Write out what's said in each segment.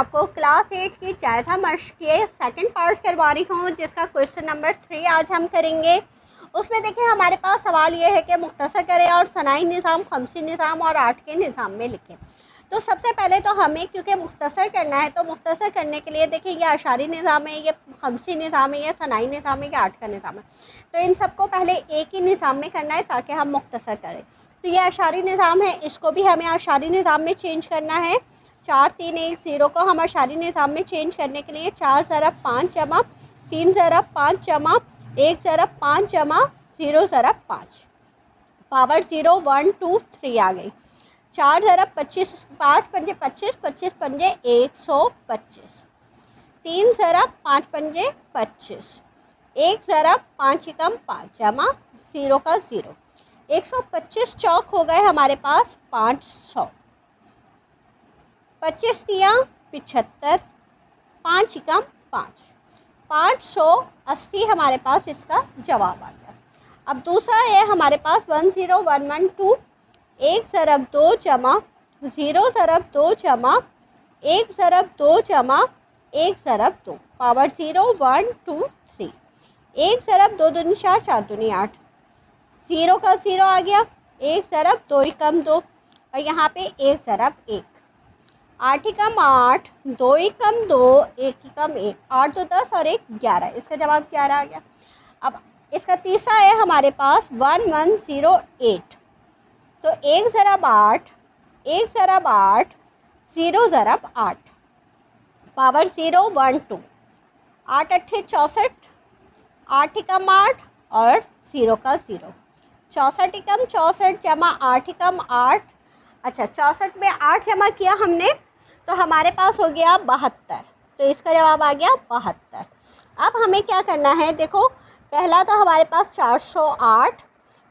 आपको क्लास 8 की जायज़ा मश्क के सेकंड पार्ट करवा रही हूँ, जिसका क्वेश्चन नंबर 3 आज हम करेंगे। उसमें देखिए हमारे पास सवाल ये है कि मुख्तसर करें और सनाई निज़ाम, खमसी निज़ाम और 8 के निज़ाम में लिखें। तो सबसे पहले तो हमें क्योंकि मुख्तसर करना है, तो मुख्तसर करने के लिए देखिए ये अशारी निज़ाम है, ये खमसी निज़ाम है, ये सनाई निज़ाम है, ये 8 का निज़ाम है। तो इन सबको पहले एक ही निज़ाम में करना है ताकि हम मुख्तसर करें। तो ये अशारी निज़ाम है, इसको भी हमें अशारी निज़ाम में चेंज करना है। 4 3 1 0 को हम अशारी निज़ाम में चेंज करने के लिए 4 ज़रब 5 जमा 3 ज़रब 5 जमा 1 ज़रब 5 जमा 0 ज़रब 5 पावर 0 1 2 3 आ गई। 4 ज़रब 25 5 पंजे 25 25 पंजे 125 3 ज़रब 5 पंजे 25 1 ज़रब 5 एकम 5 जमा 0 का 0 125 चौक हो गए हमारे पास 500 25 तिया 75 5 एकम 5 580 हमारे पास इसका जवाब आ गया। अब दूसरा है हमारे पास 10112 1 ज़रब 2 जमा 0 ज़रब 2 जमा 1 ज़रब 2 जमा 1 ज़रब 2 पावर 0 1 2 3 1 ज़रब 2 दूनी 4 4 दूनी 8 0 का 0 आ गया। 1 ज़रब 2 एकम 2 और यहाँ पे 1 ज़रब 1 8 एकम 8 2 एकम 2 1 एकम 1 8 2 10 और 1 11, इसका जवाब 11 आ गया। अब इसका तीसरा है हमारे पास 1108 तो 1 ज़रब 8 1 ज़रब 8 0 ज़रब 8 पावर 0 1 2 8 अट्ठे 64 8 एकम 8 और 0 का 0 64 एकम 64 जमा 8 एकम 8। अच्छा 64 में 8 जमा किया हमने तो हमारे पास हो गया 72, तो इसका जवाब आ गया 72। अब हमें क्या करना है, देखो पहला तो हमारे पास 408,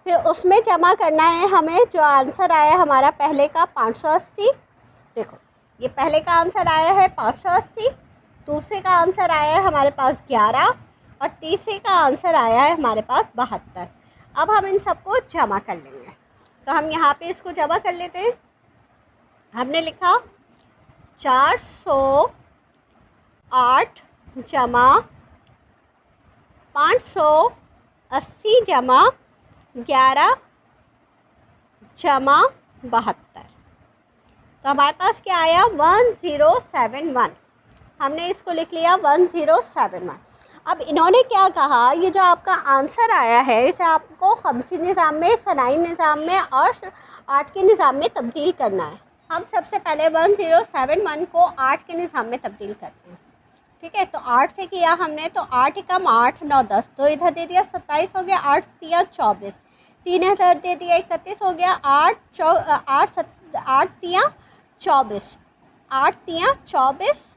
फिर उसमें जमा करना है हमें जो आंसर आया हमारा पहले का 580। देखो ये पहले का आंसर आया है 580, दूसरे का आंसर आया है हमारे पास 11 और तीसरे का आंसर आया है हमारे पास 72। अब हम इन सबको जमा कर लेंगे, तो हम यहाँ पे इसको जमा कर लेते हैं। हमने लिखा 408 जमा 580 जमा 11 जमा 72, तो हमारे पास क्या आया 1071। हमने इसको लिख लिया 1071। अब इन्होंने क्या कहा, ये जो आपका आंसर आया है इसे आपको खमसी निज़ाम में, सनाई निज़ाम में और 8 के निज़ाम में तब्दील करना है। हम सबसे पहले 1071 को 8 के निज़ाम में तब्दील करते हैं। ठीक है, तो 8 से किया हमने, तो 8 एकम 8 9 10 तो इधर दे दिया 27 हो गया, 8 तिया 24 3 इधर दे दिया 31 हो गया, 8 तिया 24 8 तिया 24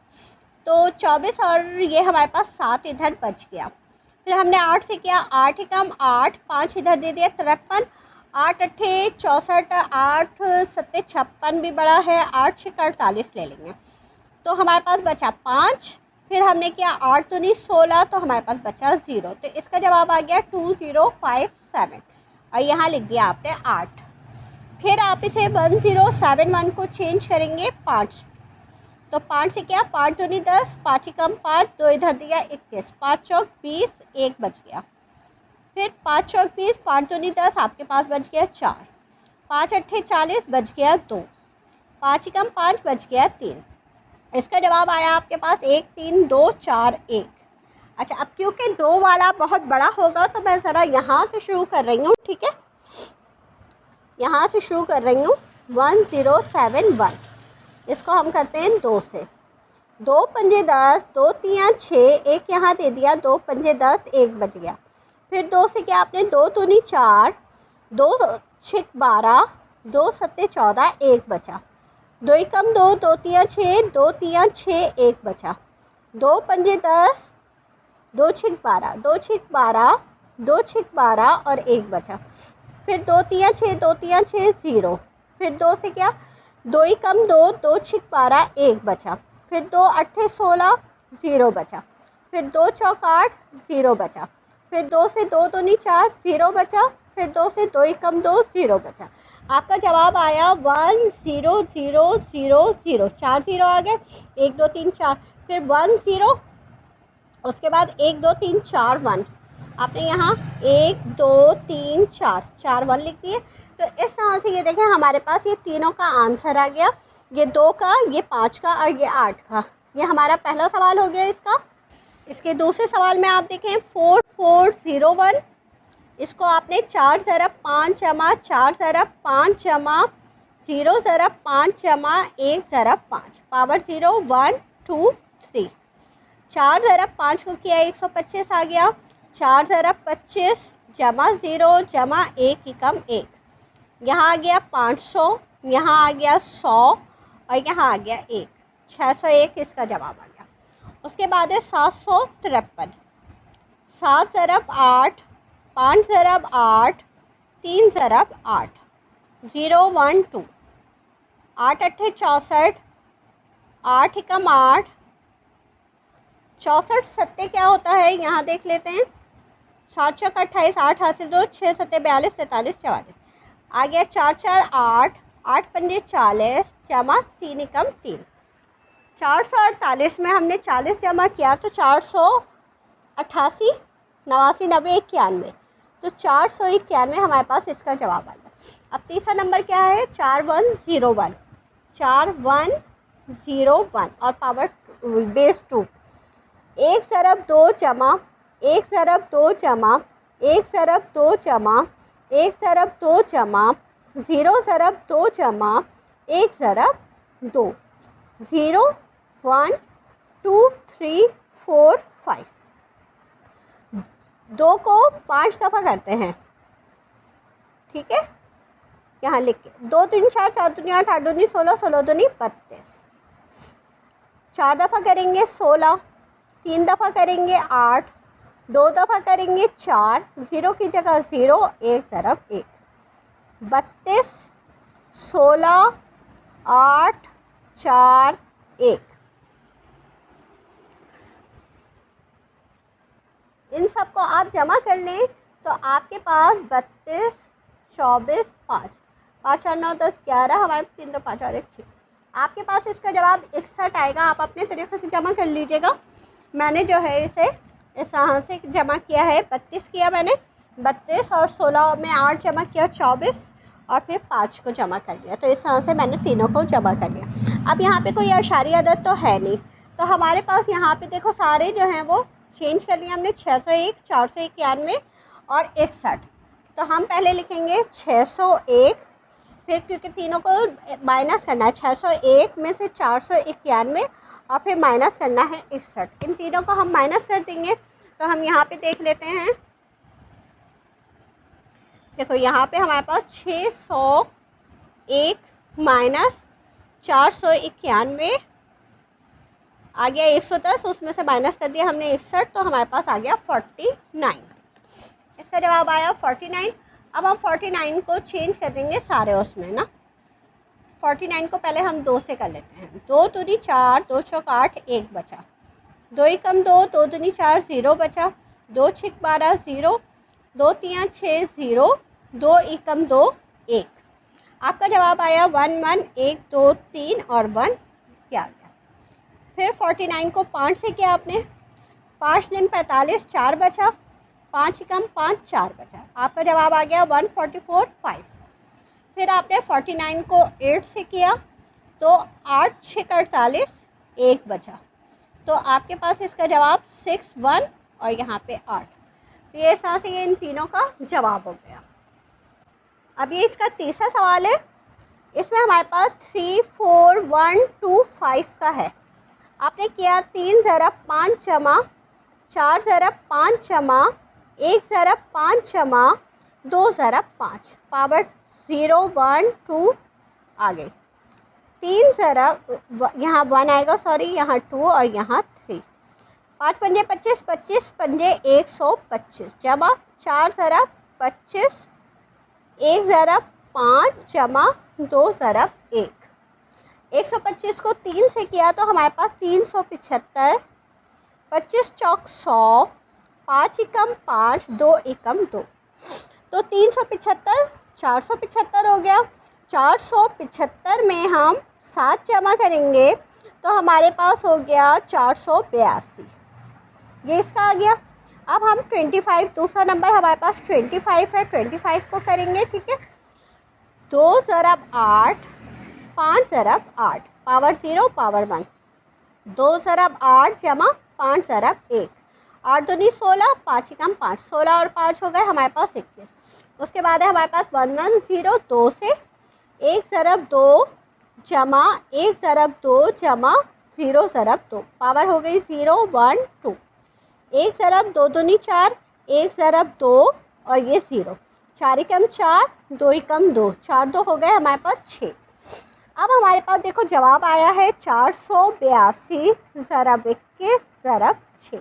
तो 24 और ये हमारे पास 7 इधर बच गया। फिर हमने 8 से किया 8 एकम 8 5 इधर दे दिया 53 8 अट्ठे 64 8 सत्ते 56 भी बड़ा है, 8 छः 48 ले लेंगे, तो हमारे पास बचा 5। फिर हमने किया 8 दूनी 16 तो हमारे पास बचा 0, तो इसका जवाब आ गया 2057 और यहाँ लिख दिया आपने 8। फिर आप इसे 1071 को चेंज करेंगे 5, तो 5 से क्या 5 दूनी 10 5 एकम 5 2 इधर दिया 21 5 चौक 20 1 बच गया। फिर 5 चौक 20 5 दूनी 10 आपके पास बच गया 4 5 अट्ठे 40 बच गया 2 5 एकम 5 बच गया 3, इसका जवाब आया आपके पास 1 3 2 4 1। अच्छा अब क्योंकि 2 वाला बहुत बड़ा होगा तो मैं ज़रा यहाँ से शुरू कर रही हूँ। ठीक है, यहाँ से शुरू कर रही हूँ 1071, इसको हम करते हैं 2 से। 2 पंजे 10 2 तिया 6 1 यहाँ दे दिया 2 पंजे 10 1 बच गया। फिर 2 से क्या आपने 2 दूनी 4 2 छिक 12 2 सत्ते 14 1 बचा, 2 एकम 2 2 तिया 6 2 तिया 6 1 बचा, 2 पंजे 10 2 छिक 12 2 छिक 12 2 छिक 12 और 1 बचा। फिर 2 तिया 6 2 तिया 6 0, फिर 2 से क्या 2 एकम 2 2 छिक 12 1 बचा, फिर 2 अट्ठे 16 0 बचा, फिर 2 चौक 8 0 बचा, फिर 2 से 2 दूनी 4 0 बचा, फिर 2 से 2 एकम 2 0 बचा। आपका जवाब आया 10000, 4 ज़ीरो आ गए, 1 2 3 4, फिर 1 ज़ीरो, उसके बाद 1 2 3 4 1, आपने यहाँ 1 2 3 4 4 1 लिख दिए। तो इस तरह से ये देखें हमारे पास ये तीनों का आंसर आ गया, ये 2 का, ये 5 का और ये 8 का। ये हमारा पहला सवाल हो गया इसका। इसके दूसरे सवाल में आप देखें 4401, इसको आपने 4 ज़रब 5 जमा 4 ज़रब 5 जमा 0 ज़रब 5 जमा 1 ज़रब 5 पावर 0 1 2 3, 4 ज़रब 5 को किया 125 आ गया, 4 ज़रब 25 जमा 0 जमा 1 एकम 1, यहाँ आ गया 500, यहाँ आ गया 100 और यहाँ आ गया 1, 601 इसका जवाब आ गया। उसके बाद है 753, 7 ज़रब 8, 5 ज़रब 8, 3 ज़रब 8, 0 1 2, 8 अट्ठे 64, 8 एकम 8, 64 सत्ते क्या होता है यहाँ देख लेते हैं, 7 चौक 28, 8 हासिल 2, 6 सत्ते 42, 43 44, आ गया 4 4 8, 8 पंजे 40 जमा 3 एकम 3, 448 में हमने 40 जमा किया तो 488, 89 90 91, तो 491 हमारे पास इसका जवाब आएगा। अब तीसरा नंबर क्या है, 4101, 4101 और पावर बेस 2, 1 ज़रब 2 जमा 1 ज़रब 2 जमा 1 ज़रब 2 जमा 1 ज़रब 2 जमा 0 ज़रब 2 जमा 1 ज़रब 2, 0 1 2 3 4 5, 2 को 5 दफ़ा करते हैं, ठीक है, यहाँ लिख के 2 3 4, 4 दूनी 8, 8 दूनी 16, 16 दूनी 32, 4 दफ़ा करेंगे 16, 3 दफ़ा करेंगे 8, 2 दफ़ा करेंगे 4, 0 की जगह 0, 1 ज़रब 1, 32 16 8 4 1, इन सबको आप जमा कर लें तो आपके पास 32 24 5, 5 और 9 10 11, हमारे 3 2 5 और 1 6, आपके पास इसका जवाब 61 आएगा। आप अपने तरीके से जमा कर लीजिएगा। मैंने जो है इसे इस तरह से जमा किया है, 32 किया मैंने, 32 और 16 में 8 जमा किया 24 और फिर 5 को जमा कर लिया, तो इस तरह से मैंने तीनों को जमा कर लिया। अब यहाँ पे कोई अशारी अदद तो है नहीं, तो हमारे पास यहाँ पे देखो सारे जो हैं वो चेंज कर लिया हमने, 601 491 और 61। तो हम पहले लिखेंगे 601, फिर क्योंकि तीनों को माइनस करना है, 601 में से 491 और फिर माइनस करना है 61, इन तीनों को हम माइनस कर देंगे। तो हम यहाँ पे देख लेते हैं, देखो यहाँ पे हमारे पास 601 माइनस 491 आ गया 110, उसमें से माइनस कर दिया हमने 61, तो हमारे पास आ गया 49, इसका जवाब आया 49। अब हम 49 को चेंज कर देंगे सारे उसमें ना, 49 को पहले हम 2 से कर लेते हैं, 2 दूनी 4, 2 चौक 8, 1 बचा, 2 एकम 2, 2 दूनी 4, 0 बचा, 2 छक 12 0, 2 तियाँ 6 0, 2 एकम 2 1, आपका जवाब आया 1 1 1 2 3 और 1 क्या आ गया। फिर 49 को 5 से किया आपने, 5 दिन 45, 4 बचा, 5 एकम 5 4 बचा, आपका जवाब आ गया 144 5। फिर आपने 49 को 8 से किया तो 8 6 48, 1 बचा, तो आपके पास इसका जवाब 6 1 और यहाँ पे 8। तो ये इस तरह से ये इन तीनों का जवाब हो गया। अब ये इसका तीसरा सवाल है, इसमें हमारे पास 3 4 1 2 5 का है। आपने किया 3 ज़रब 5 जमा 4 ज़रब 5 जमा 1 ज़रब 5 जमा 2 ज़रब 5 पावर 0 1 2 आ गई, 3 ज़रब यहाँ 1 आएगा, सॉरी यहाँ 2 और यहाँ 3, 5 पंजे 25, 25 पंजे 125 जमा 4 ज़रब 25, 1 ज़रब 5 जमा 2 ज़रब 1, 125 को 3 से किया तो हमारे पास 375, 25 चौक 100, 5 एकम 5, 2 एकम 2, तो 375 475 हो गया। 475 में हम 7 जमा करेंगे तो हमारे पास हो गया 482, ये इसका आ गया। अब हम 25, दूसरा नंबर हमारे पास 25 है, 25 को करेंगे, ठीक है। 2 ज़रब 8, 5 ज़रब 8, पावर 0 पावर 1, 2 ज़रब 8 जमा 5 ज़रब 1, 8 दूनी 16, 5 एकम 5, 16 और 5 हो गए हमारे पास 21। उसके बाद है हमारे पास 110, 2 से 1 ज़रब 2 जमा 1 ज़रब 2 जमा 0 ज़रब 2, पावर हो गई 0 1 2, 1 ज़रब 2 दूनी 4, 1 ज़रब 2 और ये 0, 4 एकम 4, 2 एकम 2, 4 2 हो गए हमारे पास 6। अब हमारे पास देखो जवाब आया है 482 ज़रब 21 ज़रब 6।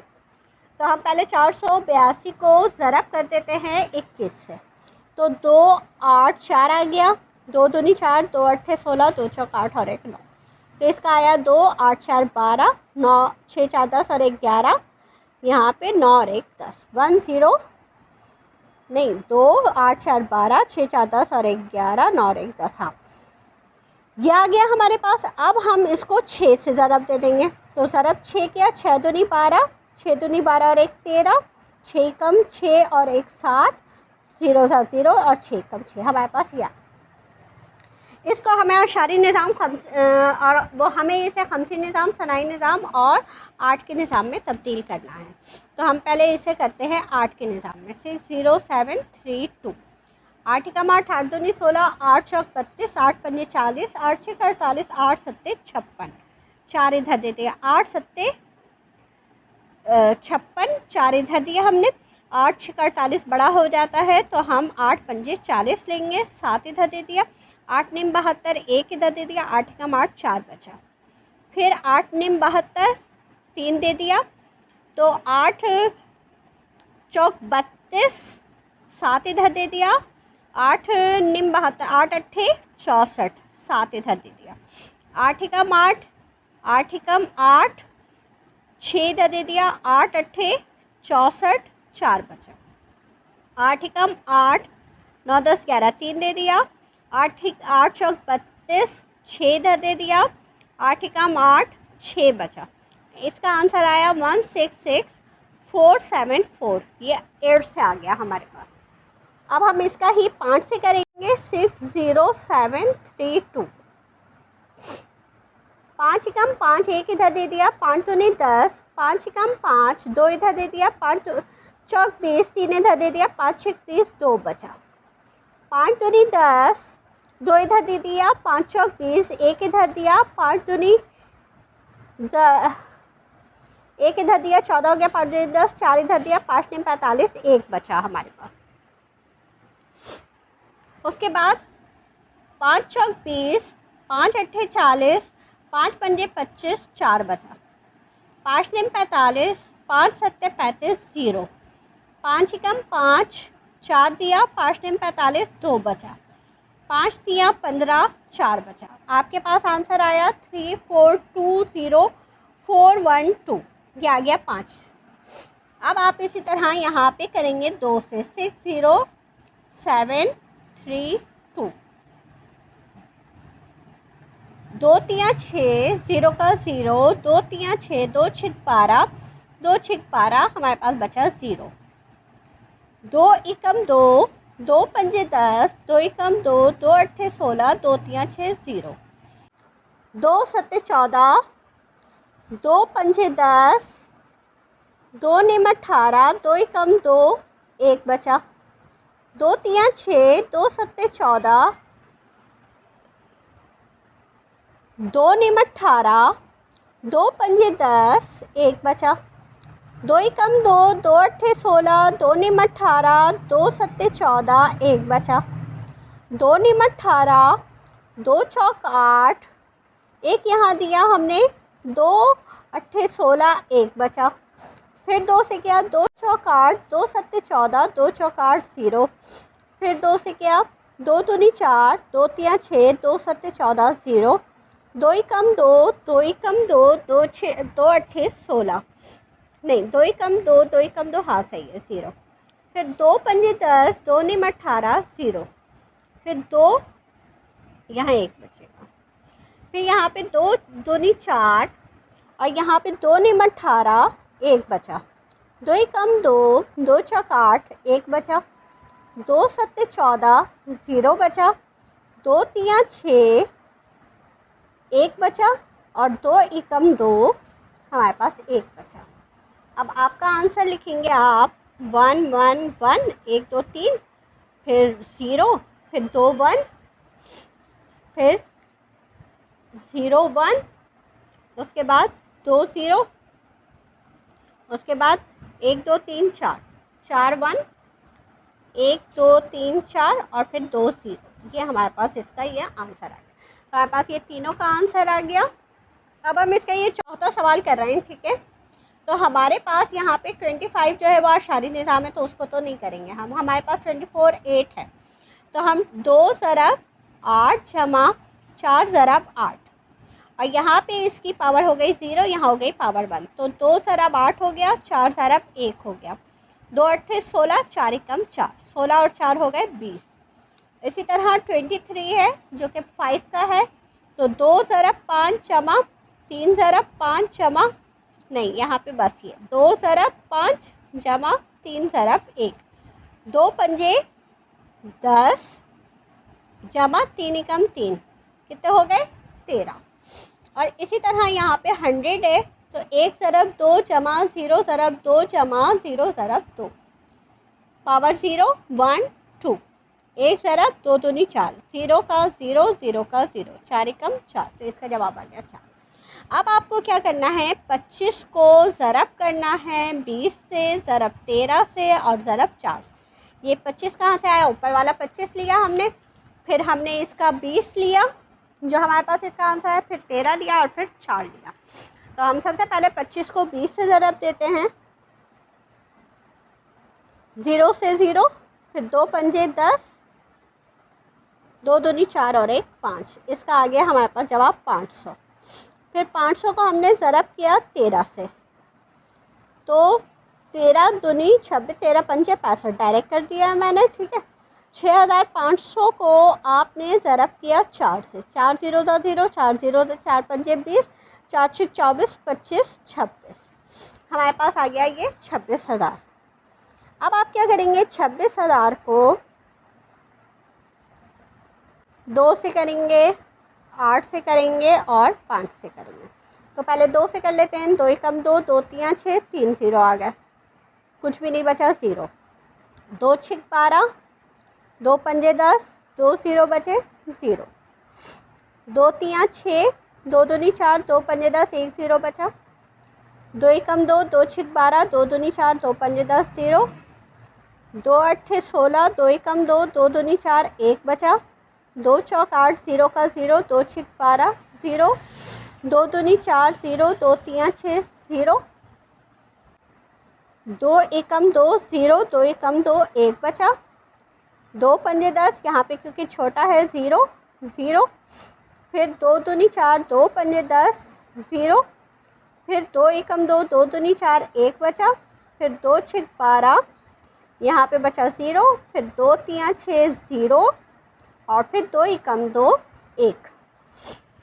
तो हम पहले 482 को ज़रब कर देते हैं 21 से, तो 2 8 4 आ गया, 2 दूनी 4, 2 8 16, 2 चौक 8 और 1 9, तो इसका आया 2 8 4 12, 9 6 4 10 और 1 11, यहाँ पे 9 और 1 10, 1 0 नहीं 2 8 4 12, 6 4 10 और 1 11, 9 और 1 10, हाँ ये आ गया हमारे पास। अब हम इसको 6 से ज़रब दे देंगे, तो ज़रब 6 किया, 6 दूनी 12, 6 दूनी 12 और 1 13, 6 कम 6 और 1 7, 0 सा 0 और 6 कम 6, हमारे पास यह। इसको हमें अशारी निज़ाम और वो हमें इसे खमसी निज़ाम, सनाई निज़ाम और 8 के निज़ाम में तब्दील करना है। तो हम पहले इसे करते हैं 8 के निज़ाम में। 6 0 7 3 2, 8 एकम 8, 8 दूनी 16, 8 चौक 32, 8 पंजे 40, 8 छः 48, 8 सत्ते 56, 4 इधर दे दिया, 8 सत्ते 56, 4 इधर दिया हमने, 8 छः 48 बड़ा हो जाता है तो हम 8 पंजे 40 लेंगे, 7 इधर दे दिया, 8 निम 72, 1 इधर दे दिया, 8 एकम 8, 4 बचा, फिर 8 निम 72, 3 दे दिया, तो 8 चौक 32, 7 इधर दे दिया, 8 निम 72, 8 अट्ठे 64, 7 इधर दे दिया, 8 एकम 8, 8 एकम 8, 6 इधर दे दिया, 8 अट्ठे 64, 4 बचा, 8 एकम 8, 9 10 11, 3 दे दिया, 8 चौक 32, 6 इधर दे दिया, 8 एकम 8, 6 बचा, इसका आंसर आया 166474, ये 8 से आ गया हमारे पास। अब हम इसका ही 5 से करेंगे। 60732, 5 एकम 5, 1 इधर दे दिया, 5 दूनी 10, 5 एकम 5, 2 इधर दे दिया, 5 चौक 20, 3 इधर दे दिया, 5 छः 30, 2 बचा, 5 दूनी 10, 2 इधर दे दिया, 5 चौक 20, 1 इधर दिया, 5 दूनी 1 इधर दिया, 14 हो गया, 5 दूनी 10, 4 इधर दिया, 5 निम 45, 1 बचा हमारे पास। उसके बाद 5 चौक 20, 5 अट्ठे 40, 5 पंजे 25, 4 बचा, 5 निम 45, 5 सत्ते 35, 0, 5 एकम 5, 4 दिया, 5 निम 45, 2 बचा, 5 दिया 15, 4 बचा, आपके पास आंसर आया 3420412, ये आ गया 5। अब आप इसी तरह यहाँ पे करेंगे 2 से। 60732, 2 तिया 6, 0 का 0, 2 तिया 6, 2 छिक 12, 2 छिक 12, हमारे पास बचा 0, 2 एकम 2, 2 पंजे 10, 2 एकम 2, 2 अट्ठे 16, 2 तिया 6 0, 2 सत्ते 14, 2 पंजे 10, 2 निम 18, 2 एकम 2, 1 बचा, 2 तिया 6, 2 सत्ते 14, 2 निम 18, 2 पंजे 10, 1 बचा, 2 एकम 2, 2 अट्ठे 16, 2 निम 18, 2 सत्ते 14, 1 बचा, 2 निम 18, 2 चौक 8, 1 यहाँ दिया हमने, 2 अट्ठे 16, 1 बचा, फिर 2 से किया, 2 चौक 8, 2 सत्ते 14, 2 चौक 8 0, फिर 2 से किया, 2 दूनी 4, 2 तिया 6, 2 सत्ते 14 0, 2 एकम 2, 2 एकम 2, 2 अट्ठे 16, नहीं 2 एकम 2, 2 एकम 2, हाँ सही है 0, फिर 2 पंजे 10, 2 निम 18 0, फिर 2, यहाँ 1 बचेगा। फिर यहाँ पे 2 दूनी 4 और यहाँ पे 2 निम 18, 1 बचा। 2 एकम 2, 2 चौक 8, 1 बचा। 2 सत्ते 14, 0 बचा। 2 तियाँ 6, 1 बचा। और 2 एकम 2, हमारे पास 1 बचा। अब आपका आंसर लिखेंगे आप 1 1 1, 1 2 3, फिर 0, फिर 2 1, फिर 0 1, उसके बाद 2 0, उसके बाद 1 2 3 4, 4 1, 1 2 3 4 और फिर 2 0। ये हमारे पास इसका ये आंसर आ गया। तो हमारे पास ये तीनों का आंसर आ गया। अब हम इसका ये चौथा सवाल कर रहे हैं, ठीक है। तो हमारे पास यहाँ पे 25 जो है वो आशारी निज़ाम है, तो उसको तो नहीं करेंगे हम। हमारे पास 24 8 है, तो हम 2 ज़रब 8 जमा 4 ज़रब 8, और यहाँ पे इसकी पावर हो गई 0, यहाँ हो गई पावर 1। तो 2 ज़रब 8 हो गया, 4 ज़रब 1 हो गया। 2 8 थे 16, 4 एकम 4, 16 और 4 हो गए 20। इसी तरह 23 है जो कि 5 का है, तो 2 ज़रब 5 जमा 3 ज़रब 5 जमा, नहीं यहाँ पे बस ये 2 ज़रब 5 जमा 3 ज़रब 1, 2 पंजे 10 जमा 3 एकम 3, कितने हो गए 13। और इसी तरह यहाँ पे 100 है, तो 1 ज़रब 2 जमा 0 ज़रब 2 जमा 0 ज़रब 2, पावर 0 1 2, 1 ज़रब 2 दूनी 4, 0 का 0, 0 का 0, 4 एकम 4, तो इसका जवाब आ गया 4। अब आपको क्या करना है, 25 को ज़रब करना है 20 से, ज़रब 13 से और ज़रब 4 से। ये 25 कहाँ से आया, ऊपर वाला 25 लिया हमने, फिर हमने इसका 20 लिया जो हमारे पास इसका आंसर है, फिर 13 लिया और फिर 4 लिया। तो हम सबसे पहले 25 को 20 से ज़रब देते हैं, 0 से 0, फिर 2 पंजे 10, 2 दूनी 4 और 1 5, इसका आ गया हमारे पास जवाब 500। फिर 500 को हमने ज़रब किया 13 से, तो 13 दूनी 26, 13 पंजे 65, डायरेक्ट कर दिया है मैंने, ठीक है। 6500 को आपने ज़रब किया 4 से, 4 0 0, 4 0 4 पंजे 20, 4 6 24, 25 26, हमारे पास आ गया ये 26,000। अब आप क्या करेंगे, 26,000 को 2 से करेंगे, 8 से करेंगे और 5 से करेंगे। तो पहले 2 से कर लेते हैं, 2 एकम 2, 2 तियाँ 6, 3 0 आ गया, कुछ भी नहीं बचा 0। 2 6 12, 2 पंजे 10, 2 0 बचे 0। 2 तियाँ 6, 2 दूनी 4, 2 पंजे 10, 1 0 बचा। 2 एकम 2, 2 6 12, 2 दूनी 4, 2 पंजे 10 0। 2 8 16, 2 एकम 2, 2 दूनी 4, 1 बचा। 2 चौक 8, 0 का 0, 2 6 12 0, 2 दूनी 4 0, 2 तियाँ 6 0, 2 एकम 2 0, 2 एकम 2 1 बचा। 2 पंजे 10, यहाँ पे क्योंकि छोटा है 0 0, फिर 2 दूनी 4, 2 पंजे 10 0, फिर 2 एकम 2, 2 दूनी 4 1 बचा। फिर 2 6 12, यहाँ पे बचा 0, फिर 2 तियाँ 6 0 और फिर 2 एकम 2 1।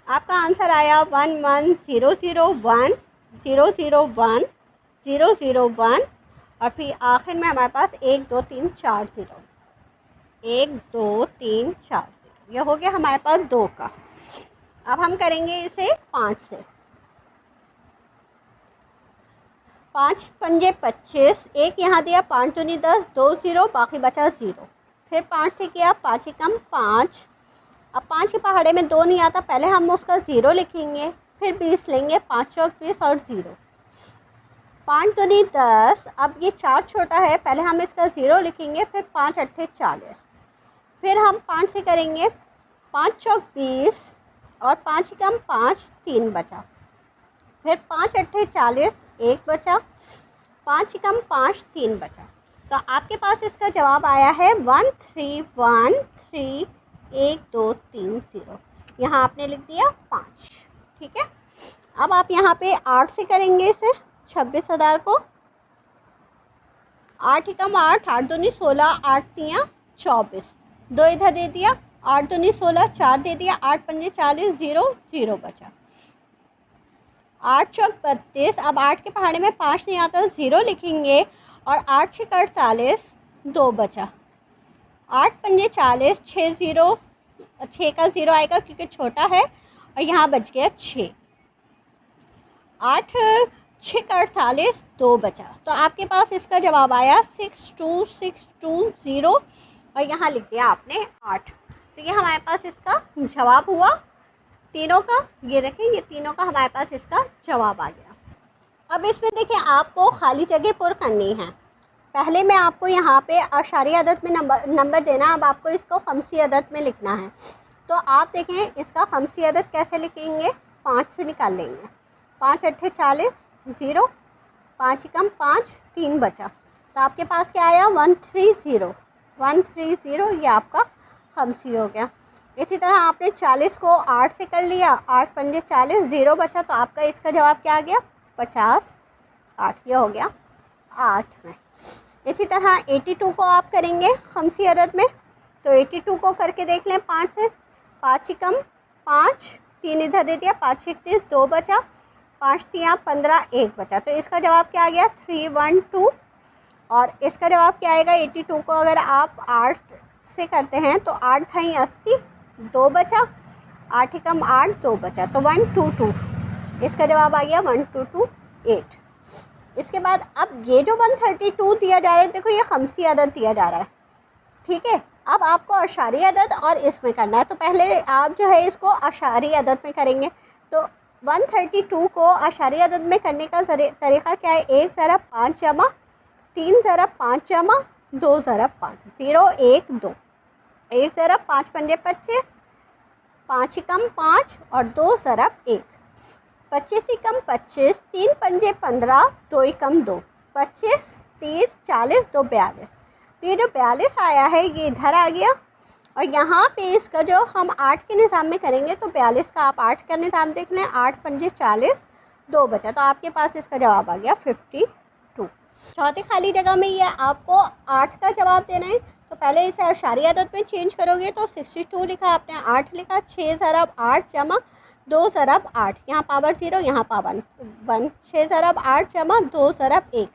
आपका आंसर आया 1 1 0 0 1 0 0 1 0 0 1 और फिर आखिर में हमारे पास 1 2 3 4 0, 1 2 3 4 0, यह हो गया हमारे पास 2 का। अब हम करेंगे इसे 5 से। 5 पंजे 25, 1 यहाँ दिया, 5 दूनी 10, 2 0, बाकी बचा 0। फिर 5 से किया, 5 एकम 5, अब 5 के पहाड़े में 2 नहीं आता, पहले हम उसका 0 लिखेंगे, फिर 20 लेंगे, 5 चौक 20 और 0। 5 दूनी 10, अब ये 4 छोटा है, पहले हम इसका 0 लिखेंगे, फिर 5 अट्ठे 40, फिर हम 5 से करेंगे, 5 चौक 20 और 5 एकम 5, 3 बचा। फिर 5 अट्ठे 40, 1 बचा। 5 एकम 5, 3 बचा। तो आपके पास इसका जवाब आया है 1 3 1 3 1 2 3 0, यहाँ आपने लिख दिया 5, ठीक है। अब आप यहाँ पे 8 से करेंगे इसे, 26,000 को। 8 एकम 8, 8 दूनी 16, 8 तियाँ 24, 2 इधर दे दिया, 8 दूनी 16, 4 दे दिया, 8 पंजे 40, 0 0 बचा। 8 चौक 32, अब 8 के पहाड़े में 5 नहीं आता, 0 लिखेंगे और 8 छः 48, 2 बचा। 8 पंजे 40, 6 0, 6 का 0 आएगा क्योंकि छोटा है और यहाँ बच गया 6। 8 6 का 48, 2 बचा। तो आपके पास इसका जवाब आया 62620 और यहाँ लिख दिया आपने 8। तो ये हमारे पास इसका जवाब हुआ तीनों का। ये देखें, ये तीनों का हमारे पास इसका जवाब आ गया। अब इसमें देखिए आपको खाली जगह पुर करनी है। पहले मैं आपको यहाँ पे अशारी अदद में नंबर देना, अब आपको इसको खमसी अदद में लिखना है। तो आप देखें इसका खमसी अदद कैसे लिखेंगे, 5 से निकाल लेंगे। 5 अट्ठे 40, 0, 5 कम 5, 3 बचा। तो आपके पास क्या आया 130, 130, ये आपका खमसी हो गया। इसी तरह आपने 40 को 8 से कर लिया, 8 पंजे 40, 0 बचा। तो आपका इसका जवाब क्या आ गया 50, 8, ये हो गया 8 में। इसी तरह 82 को आप करेंगे खमसी अदद में, तो 82 को करके देख लें 5 से। 5 कम 5, 3 इधर दे दिया, 5 31, 2 बचा। 5 3 15, 1 बचा। तो इसका जवाब क्या आ गया 312। और इसका जवाब क्या आएगा 82 को अगर आप 8 से करते हैं तो 8 था 80, 2 बचा। 8 कम 8, 2 बचा। तो 122, इसका जवाब आ गया 1228। इसके बाद अब ये जो 132 दिया जा रहा है, देखो ये खमसी अदद दिया जा रहा है, ठीक है। अब आपको अशारी अदद और इसमें करना है, तो पहले आप जो है इसको अशारी अदद में करेंगे। तो 132 को अशारी अदद में करने का तरीक़ा क्या है, 1 ज़रब 5 जमा 3 ज़रब 5 जमा 2 ज़रब 5, 0 1 2। 1 ज़रब 5 पंजे 25, 5 कम 5 और 2 ज़रब 1, 25 कम 25, 3 पंजे 15, 2 कम 2, 25 30 40, 2 42। तो ये जो 42 आया है ये इधर आ गया। और यहाँ पे इसका जो हम 8 के निज़ाम में करेंगे तो 42 का आप 8 का निज़ाम देख लें, 8 पंजे 40, 2 बचा। तो आपके पास इसका जवाब आ गया 52। चौथी खाली जगह में ये आपको 8 का जवाब देना है, तो पहले इसे अशारी अदद में चेंज करोगे तो 62 लिखा आपने, 8 लिखा, 6 ज़रब 8 जमा 2 ज़रब 8, यहाँ पावर 0 यहाँ पावर 1, 6 ज़रब 8 जमा 2 ज़रब 1,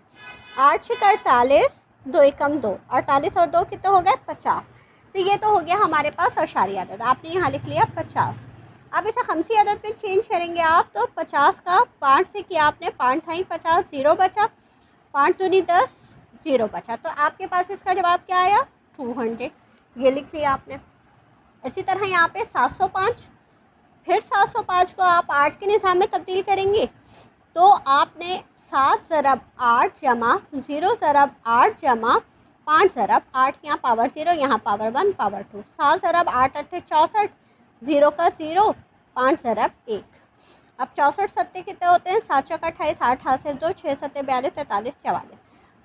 8 छः 48, 2 कम 2, 48 और 2 कितने हो गए 50। तो ये तो हो गया हमारे पास अशारी अदद, आपने यहाँ लिख लिया 50। अब इसे खमसी अदद में चेंज करेंगे आप, तो 50 का 5 से किया आपने, 5 था 50, 0 बचा। 5 दूनी 10, 0 बचा। तो आपके पास इसका जवाब क्या आया 200, ये लिख लिया आपने। इसी तरह यहाँ पे 705, फिर 705 को आप 8 के निज़ाम में तब्दील करेंगे, तो आपने 7 ज़रब 8 जमा 0 ज़रब 8 जमा 5 ज़रब 8, यहाँ पावर 0 यहाँ पावर 1 पावर 2, 7 ज़रब 8 अट्ठे 64, 0 का 0, 5 ज़रब 1। अब 64 सत्ते कितने होते हैं, 7 चौक 28, 8 हाथ से 2, 6 सत्ते 42, 43 44,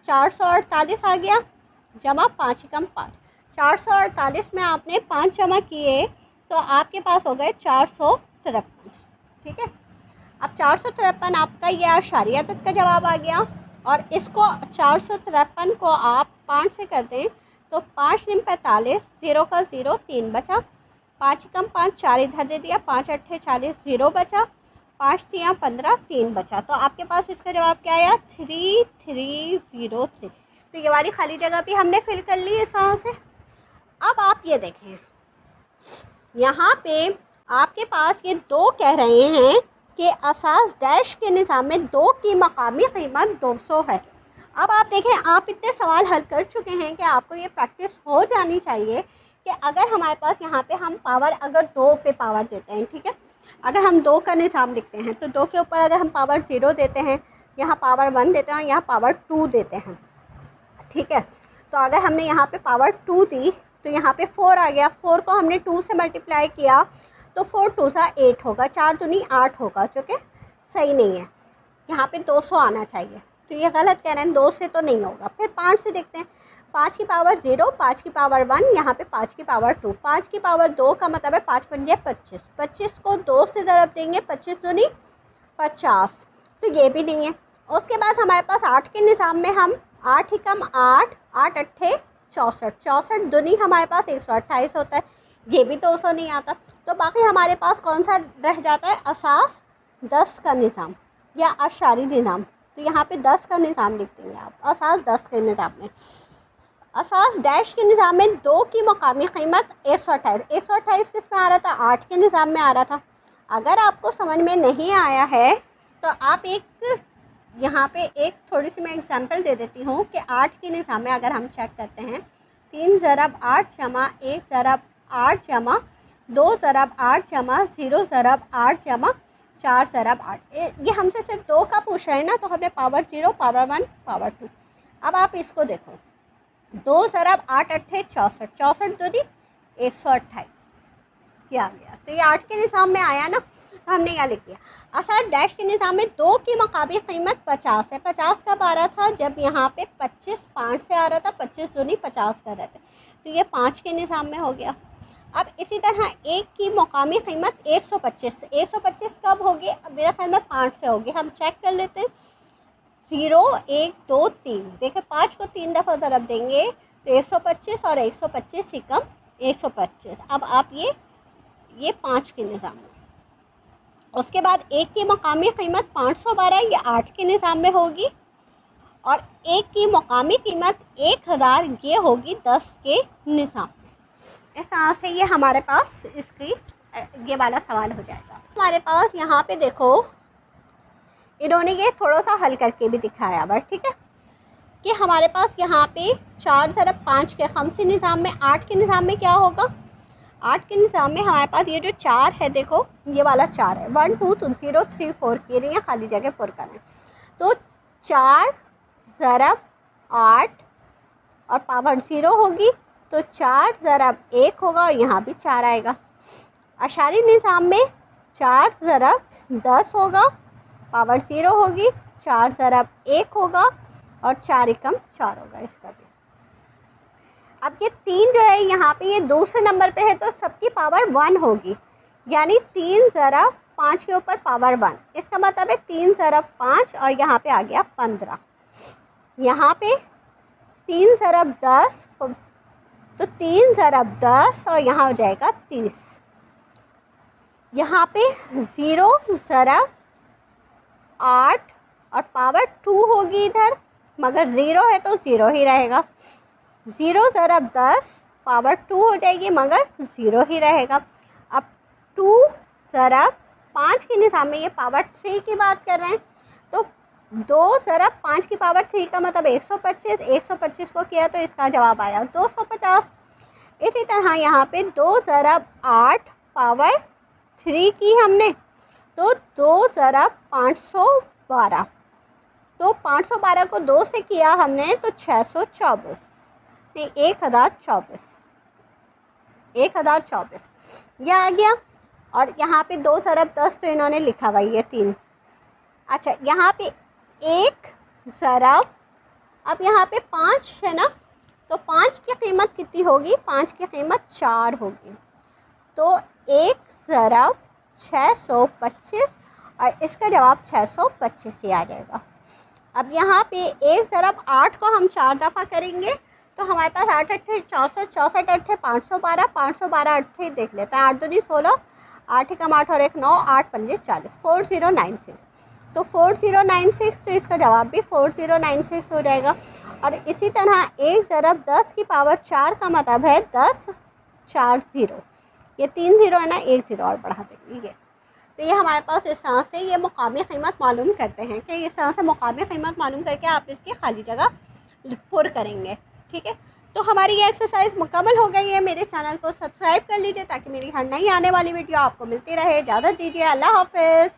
448 आ गया जमा 5 कम 5। 448 में आपने 5 जमा किए तो आपके पास हो गए 453, ठीक है। अब 453 आपका यह अशारी अदद का जवाब आ गया। और इसको 453 को आप 5 से कर दें तो 5 निम 45, 0 का 0, 3 बचा। 5 कम 5, 4 इधर दे दिया, 5 अट्ठे 40, 0 बचा। 5 3 15, 3 बचा। तो आपके पास इसका जवाब क्या आया 3303। तो ये वाली खाली जगह भी हमने फिल कर ली इस तरह से। अब आप ये देखें, यहाँ पे आपके पास ये 2 कह रहे हैं कि असास डैश के निज़ाम में 2 की मकामी कीमत 200 है। अब आप देखें, आप इतने सवाल हल कर चुके हैं कि आपको ये प्रैक्टिस हो जानी चाहिए कि अगर हमारे पास यहाँ पे हम पावर अगर 2 पे पावर देते हैं, ठीक है, अगर हम 2 का निज़ाम लिखते हैं तो 2 के ऊपर अगर हम पावर 0 देते हैं, यहाँ पावर 1 देते हैं, यहाँ पावर 2 देते हैं, ठीक है। तो अगर हमने यहाँ पे पावर 2 दी तो यहाँ पे 4 आ गया, 4 को हमने 2 से मल्टीप्लाई किया तो 4 2 सा 8 होगा, 4 दूनी 8 होगा, जो कि सही नहीं है। यहाँ पे 200 आना चाहिए, तो ये गलत कह रहे हैं, 2 से तो नहीं होगा। फिर 5 से देखते हैं, 5 की पावर 0, 5 की पावर 1, यहाँ पे 5 की पावर 2, 5 की पावर 2 का मतलब है 5 पंजे 25, 25 को 2 से ज़रब देंगे, 25 दूनी 50, तो ये भी नहीं है। उसके बाद हमारे पास 8 के निज़ाम में हम 8 ही कम 8, 8 अट्ठे 64, 64 दूनी हमारे पास 128 होता है, ये भी 200 नहीं आता। तो बाकी हमारे पास कौन सा रह जाता है, असास 10 का निज़ाम या अशारी निज़ाम। तो यहाँ पे 10 का निज़ाम लिख देंगे आप, असास 10 के निज़ाम में। असास डैश के निज़ाम में 2 की मकामी कीमत 128। 128 किस में आ रहा था, 8 के निज़ाम में आ रहा था। अगर आपको समझ में नहीं आया है तो आप एक यहाँ पे एक थोड़ी सी मैं एग्जांपल दे देती हूँ कि 8 के निज़ाम में अगर हम चेक करते हैं 3 ज़रब 8 जमा 1 ज़रब 8 जमा 2 ज़रब 8 जमा 0 ज़रब 8 जमा 4 ज़रब 8, ये हमसे सिर्फ 2 का पूछ रहे हैं ना, तो हमने पावर 0, पावर 1, पावर 2। अब आप इसको देखो, 2 ज़रब 8 अट्ठे 64, 64 दूनी 128 क्या आ गया। तो ये 8 के निज़ाम में आया ना, तो हमने क्या लिख दिया, असास डैश के निज़ाम में 2 की मकामी कीमत 50 है। 50 कब आ रहा था, जब यहाँ पे 25 5 से आ रहा था, 25 दूनी 50 कर रहे थे, तो ये 5 के निज़ाम में हो गया। अब इसी तरह 1 की मकामी कीमत 125, 125 कब होगी, अब मेरे ख्याल में 5 से होगी, हम चेक कर लेते हैं। 0 1 2 3, देखिए 5 को 3 दफ़ा ज़रब देंगे तो 125 और 125 ही कम 125। अब आप ये 5 के निज़ाम में। उसके बाद 1 की मकामी कीमत 512, ये 8 के निज़ाम में होगी, और 1 की मकामी कीमत 1000, ये होगी 10 के निज़ाम में। इस तरह से ये हमारे पास इसकी ये वाला सवाल हो जाएगा। हमारे पास यहाँ पे देखो इन्होंने ये थोड़ा सा हल करके भी दिखाया हुआ, ठीक है, कि हमारे पास यहाँ पे 4 ज़रब 5 के खमसी निज़ाम में 8 के निज़ाम में क्या होगा, 8 के निज़ाम में हमारे पास ये जो 4 है, देखो ये वाला 4 है, 1 2 0 3 4 की रही है, खाली जगह पुर करें। तो 4 ज़रब 8 और पावर 0 होगी, तो 4 ज़रब 1 होगा और यहाँ भी 4 आएगा। अशारी निज़ाम में 4 ज़रब 10 होगा, पावर 0 होगी, 4 ज़रब 1 होगा और 4 एकम 4 होगा इसका भी। अब ये 3 जो है यहाँ पे ये दूसरे नंबर पे है, तो सबकी पावर 1 होगी, यानी 3 ज़रब 5 के ऊपर पावर 1, इसका मतलब है 3 ज़रब 5 और यहाँ पे आ गया 15। यहाँ पे 3 ज़रब 10, तो 3 ज़रब 10 और यहाँ हो जाएगा 30। यहाँ पे 0 ज़रब 8 और पावर 2 होगी इधर, मगर 0 है तो 0 ही रहेगा। 0 ज़रब 10 पावर 2 हो जाएगी, मगर 0 ही रहेगा। अब 2 ज़रब 5 के निज़ाम में ये पावर 3 की बात कर रहे हैं, तो 2 ज़रब 5 की पावर 3 का मतलब 125, 125 को किया तो इसका जवाब आया 250। इसी तरह यहाँ पे 2 ज़रब 8 पावर 3 की हमने, तो 2 ज़रब 512, तो 512 को 2 से किया हमने तो 624 नहीं 1024, 1024 यह आ गया। और यहाँ पे 2 ज़रब 10 तो इन्होंने लिखा हुआ ये 3। अच्छा यहाँ पे 1 ज़रब, अब यहाँ पे 5 है ना, तो 5 की कीमत कितनी होगी, 5 की कीमत 4 होगी, तो 1 ज़रब 625 और इसका जवाब 625 ही आ जाएगा। अब यहाँ पे 1 ज़रब 8 को हम 4 दफ़ा करेंगे तो हमारे पास 8 अट्ठे 64, 64 अट्ठे 512, 512 अट्ठे देख लेते हैं, 8 दूनी 16, 8 एकम 8 और 1 9, 8 पंजे 40, 4096, तो 4096, तो इसका जवाब भी 4096 हो जाएगा। और इसी तरह 1 ज़रब 10 की पावर 4 का मतलब है 10 4 0, ये 3 0 है ना, 1 0 और बढ़ा देंगे ये। तो ये हमारे पास इस तरह से ये मुकामी कीमत मालूम करते हैं कि इस तरह से मुकामी कीमत मालूम करके आप इसकी खाली जगह पुर करेंगे, ठीक है। तो हमारी ये एक्सरसाइज मुकम्मल हो गई है। मेरे चैनल को सब्सक्राइब कर लीजिए ताकि मेरी हर नई आने वाली वीडियो आपको मिलती रहे। इजाज़त दीजिए, अल्लाह हाफ़िज़।